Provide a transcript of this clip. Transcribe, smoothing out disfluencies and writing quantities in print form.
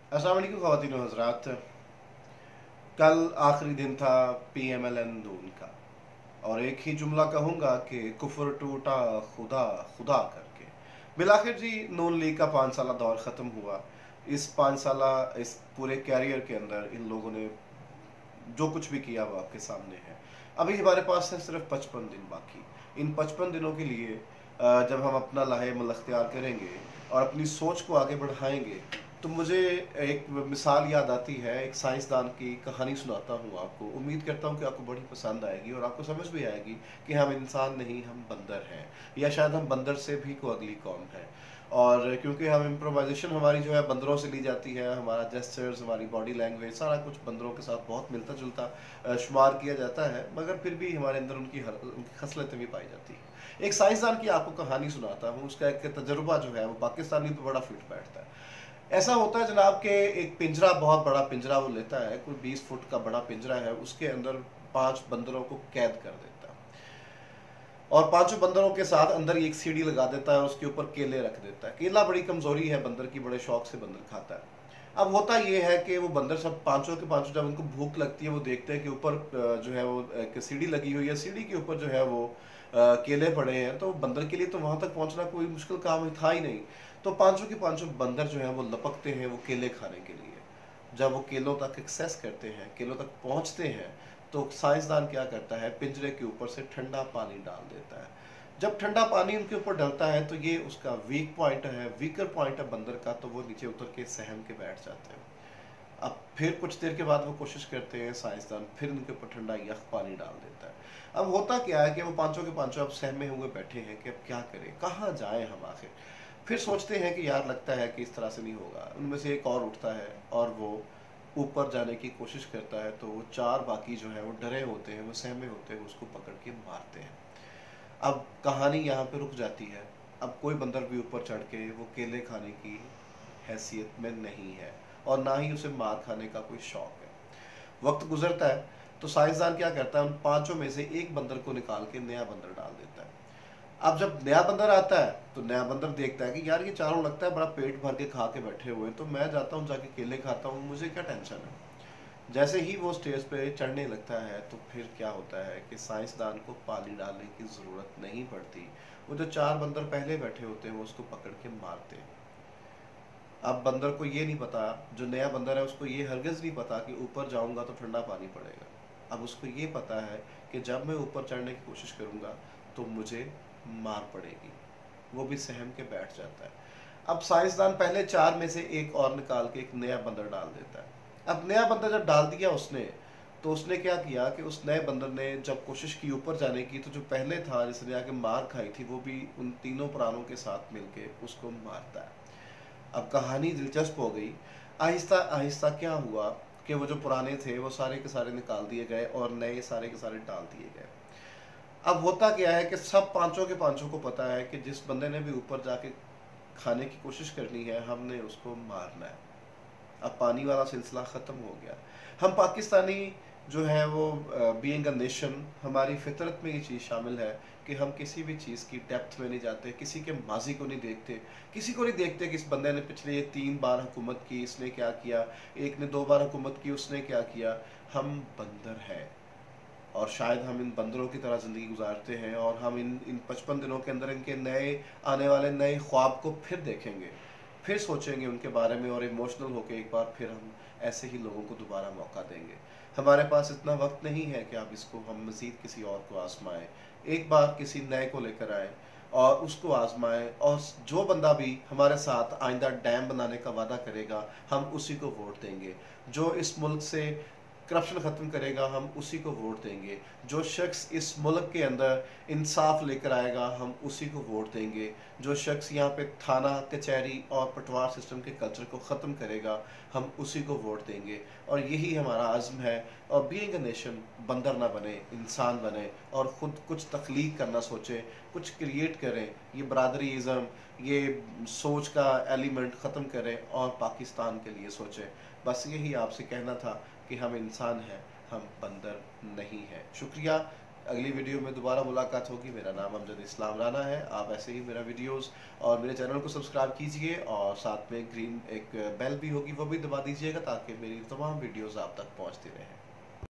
अस्सलाम वालेकुम ख़वातीन व हज़रात। कल आखिरी दिन था PMLN नून का, और एक ही जुमला कहूँगा कि कुफ्र टूटा खुदा खुदा करके। बिलाखिर जी नून लीग का 5 साला दौर ख़त्म हुआ। इस 5 साला इस पूरे कैरियर के अंदर इन लोगों ने जो कुछ भी किया वो आपके सामने है। अभी हमारे पास है सिर्फ 55 दिन बाकी। इन 55 दिनों के लिए जब हम अपना लाहे-अमल अख्तियार करेंगे और अपनी सोच को आगे बढ़ाएंगे, तो मुझे एक मिसाल याद आती है। एक साइंसदान की कहानी सुनाता हूँ आपको। उम्मीद करता हूँ कि आपको बड़ी पसंद आएगी और आपको समझ भी आएगी कि हम इंसान नहीं, हम बंदर हैं, या शायद हम बंदर से भी कोई अगली कौम है। और क्योंकि हम इम्प्रोवाइजेशन हमारी जो है बंदरों से ली जाती है, हमारा जेस्चर्स, हमारी बॉडी लैंग्वेज, सारा कुछ बंदरों के साथ बहुत मिलता जुलता शुमार किया जाता है, मगर फिर भी हमारे अंदर उनकी खसलतें भी पाई जाती हैं। एक साइंसदान की आपको कहानी सुनाता हूँ। उसका एक तजुर्बा जो है वो पाकिस्तानी पे बड़ा फिट बैठता है। ऐसा होता है जनाब के एक पिंजरा, बहुत बड़ा पिंजरा वो लेता है, कोई 20 फुट का बड़ा पिंजरा है, उसके अंदर 5 बंदरों को कैद कर देता है और 5 बंदरों के साथ अंदर एक सीढ़ी लगा देता है और उसके ऊपर केले रख देता है। केला बड़ी कमजोरी है बंदर की, बड़े शौक से बंदर खाता है। अब होता ये है कि वो बंदर सब पांचों के पांचों, जब उनको भूख लगती है, वो देखते हैं कि ऊपर जो है वो एक सीढ़ी लगी हुई है, सीढ़ी के ऊपर जो है वो केले पड़े हैं। तो बंदर के लिए तो वहां तक पहुंचना कोई मुश्किल काम था ही नहीं। तो पांचों के पांचों बंदर जो है वो लपकते हैं वो केले खाने के लिए। जब वो केलों तक एक्सेस करते हैं, केलों तक पहुंचते हैं, तो साइंसदान क्या करता है, पिंजरे के ऊपर से ठंडा पानी डाल देता है। जब ठंडा पानी उनके ऊपर डलता है तो ये उसका वीक पॉइंट है, वीकर पॉइंट है बंदर का, तो वो नीचे उतर के सहम के बैठ जाते हैं। अब फिर कुछ देर के बाद वो कोशिश करते हैं साइंसदान, फिर उनके ऊपर ठंडा यख पानी डाल देता है। अब होता क्या है कि वो पांचों के पांचों अब सहमे हुए बैठे हैं कि अब क्या करें, कहाँ जाएं हम आखिर। फिर सोचते हैं कि यार लगता है कि इस तरह से नहीं होगा। उनमें से एक और उठता है और वो ऊपर जाने की कोशिश करता है, तो वो 4 बाकी जो है वो डरे होते हैं, वो सहमे होते हैं, उसको पकड़ के मारते हैं। अब कहानी यहाँ पे रुक जाती है। अब कोई बंदर भी ऊपर चढ़ के वो केले खाने की हैसियत में नहीं है और ना ही उसे मार खाने का कोई शौक है। वक्त गुजरता है तो साइंसदान क्या करता है, उन पांचों में से एक बंदर को निकाल के नया बंदर डाल देता है। अब जब नया बंदर आता है तो नया बंदर देखता है कि यार ये चारों लगता है बड़ा पेट भर के खा के बैठे हुए हैं, तो मैं जाता हूँ जाके केले खाता हूँ, मुझे क्या टेंशन है। जैसे ही वो स्टेज पे चढ़ने लगता है तो फिर क्या होता है कि साइंसदान को पानी डालने की ज़रूरत नहीं पड़ती। वो जो 4 बंदर पहले बैठे होते हैं वो उसको पकड़ के मारते हैं। अब बंदर को ये नहीं पता, जो नया बंदर है उसको ये हरगिज़ नहीं पता कि ऊपर जाऊंगा तो ठंडा पानी पड़ेगा। अब उसको ये पता है कि जब मैं ऊपर चढ़ने की कोशिश करूंगा तो मुझे मार पड़ेगी। वो भी सहम के बैठ जाता है। अब साइंसदान पहले 4 में से एक और निकाल के एक नया बंदर डाल देता है। अब नया बंदर जब डाल दिया उसने, तो उसने क्या किया कि उस नए बंदर ने जब कोशिश की ऊपर जाने की, तो जो पहले था जिसने आके मार खाई थी, वो भी उन तीनों प्राणों के साथ मिलके उसको मारता है। अब कहानी दिलचस्प हो गई। आहिस्ता आहिस्ता क्या हुआ कि वो जो पुराने थे वो सारे के सारे निकाल दिए गए और नए सारे के सारे डाल दिए गए। अब होता क्या है कि सब पांचों के पांचों को पता है कि जिस बंदे ने भी ऊपर जाके खाने की कोशिश करनी है, हमने उसको मारना है। अब पानी वाला सिलसिला ख़त्म हो गया। हम पाकिस्तानी जो है वो बीइंग अ नेशन, हमारी फितरत में ये चीज़ शामिल है कि हम किसी भी चीज़ की डेप्थ में नहीं जाते, किसी के माजी को नहीं देखते, किसी को नहीं देखते कि इस बंदे ने पिछले ये 3 बार हुकूमत की, इसने क्या किया, एक ने 2 बार हुकूमत की, उसने क्या किया। हम बंदर हैं और शायद हम इन बंदरों की तरह ज़िंदगी गुजारते हैं और हम इन 55 दिनों के अंदर इनके नए आने वाले नए ख्वाब को फिर देखेंगे, फिर सोचेंगे उनके बारे में और इमोशनल होकर एक बार फिर हम ऐसे ही लोगों को दोबारा मौका देंगे। हमारे पास इतना वक्त नहीं है कि आप इसको हम मज़ीद किसी और को आजमाएं। एक बार किसी नए को लेकर आए और उसको आजमाएं, और जो बंदा भी हमारे साथ आइंदा डैम बनाने का वादा करेगा हम उसी को वोट देंगे। जो इस मुल्क से करप्शन ख़त्म करेगा हम उसी को वोट देंगे। जो शख्स इस मुल्क के अंदर इंसाफ लेकर आएगा हम उसी को वोट देंगे। जो शख्स यहाँ पे थाना कचहरी और पटवार सिस्टम के कल्चर को ख़त्म करेगा हम उसी को वोट देंगे। और यही हमारा आज़म है। और बीइंग अ नेशन, बंदर ना बने, इंसान बने और ख़ुद कुछ तख्लीक करना सोचें, कुछ क्रिएट करें। ये बरादरीज़म, ये सोच का एलिमेंट ख़त्म करें और पाकिस्तान के लिए सोचें। बस यही आपसे कहना था कि हम इंसान हैं, हम बंदर नहीं हैं। शुक्रिया। अगली वीडियो में दोबारा मुलाकात होगी। मेरा नाम अमजद इस्लाम राना है। आप ऐसे ही मेरा वीडियोस और मेरे चैनल को सब्सक्राइब कीजिए, और साथ में ग्रीन एक बेल भी होगी, वो भी दबा दीजिएगा, ताकि मेरी तमाम वीडियोस आप तक पहुंचती रहें।